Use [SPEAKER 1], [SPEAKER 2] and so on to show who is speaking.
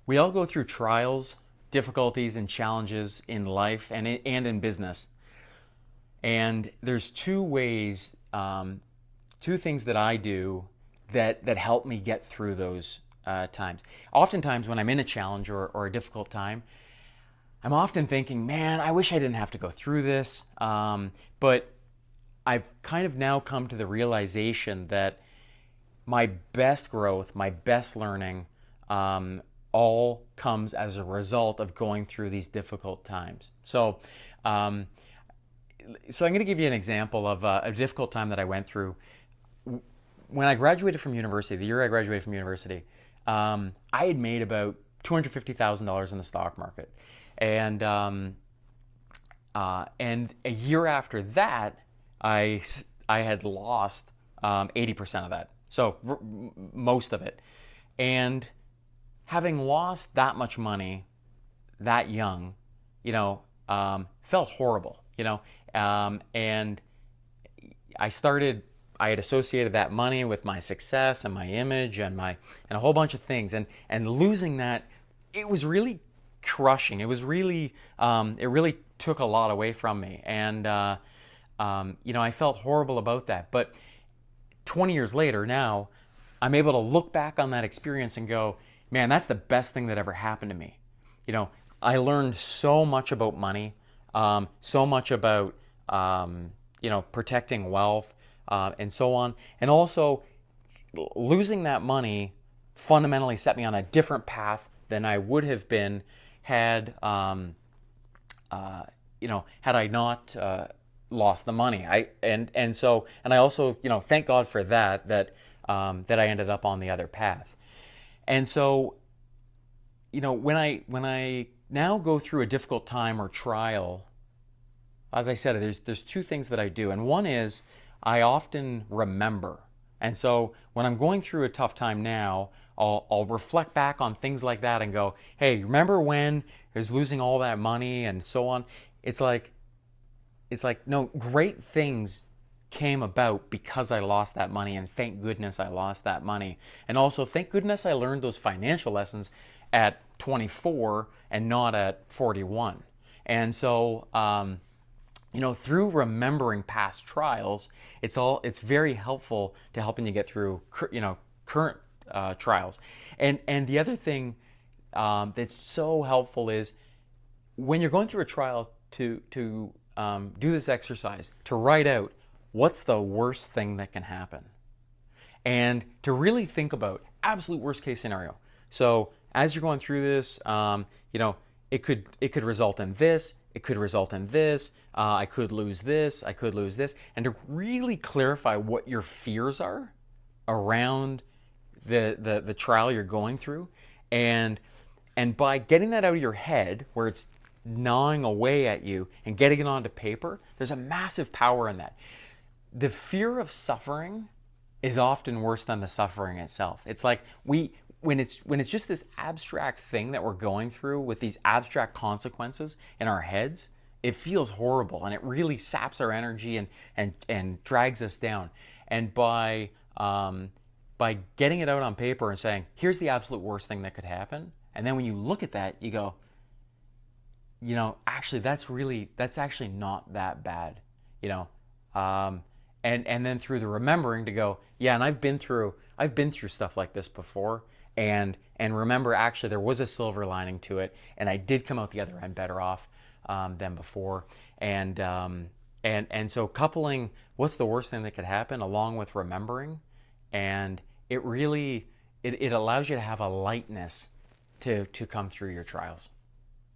[SPEAKER 1] We all go through trials, difficulties, and challenges in life and in business. And there's two ways, two things that I do that help me get through those times. Oftentimes, when I'm in a challenge or a difficult time, I'm often thinking, man, I wish I didn't have to go through this. But I've kind of now come to the realization that my best growth, my best learning, all comes as a result of going through these difficult times. So I'm going to give you an example of a difficult time that I went through. When I graduated from university, the year I graduated from university, I had made about $250,000 in the stock market. And a year after that, I had lost 80% of that. So most of it. And having lost that much money that young, felt horrible, and I had associated that money with my success and my image and a whole bunch of things. And losing that, it was really crushing. It was really, it really took a lot away from me. And, I felt horrible about that. But 20 years later now, I'm able to look back on that experience and go, man, that's the best thing that ever happened to me. I learned so much about money, so much about, protecting wealth, and so on. And also, losing that money fundamentally set me on a different path than I would have been had, had I not lost the money. And I also, thank God for that I ended up on the other path. And so, when I now go through a difficult time or trial, as I said, there's two things that I do. And one is I often remember. And so when I'm going through a tough time now, I'll reflect back on things like that and go, hey, remember when I was losing all that money and so on? It's like, no, great things came about because I lost that money, and thank goodness I lost that money. And also, thank goodness I learned those financial lessons at 24 and not at 41. And so, through remembering past trials, it's very helpful to helping you get through, current trials. And the other thing that's so helpful is when you're going through a trial to do this exercise, to write out what's the worst thing that can happen, and to really think about absolute worst case scenario. So as you're going through this, it could result in this, it could result in this, I could lose this, I could lose this, and to really clarify what your fears are around the trial you're going through, and by getting that out of your head where it's gnawing away at you and getting it onto paper, there's a massive power in that. The fear of suffering is often worse than the suffering itself. It's like when it's just this abstract thing that we're going through with these abstract consequences in our heads, it feels horrible and it really saps our energy and drags us down. And by getting it out on paper and saying, here's the absolute worst thing that could happen, and then when you look at that, you go, actually that's actually not that bad, and then through the remembering to go, yeah, and I've been through stuff like this before, and remember, actually there was a silver lining to it, and I did come out the other end better off than before. And so coupling what's the worst thing that could happen along with remembering, and it really it allows you to have a lightness to come through your trials.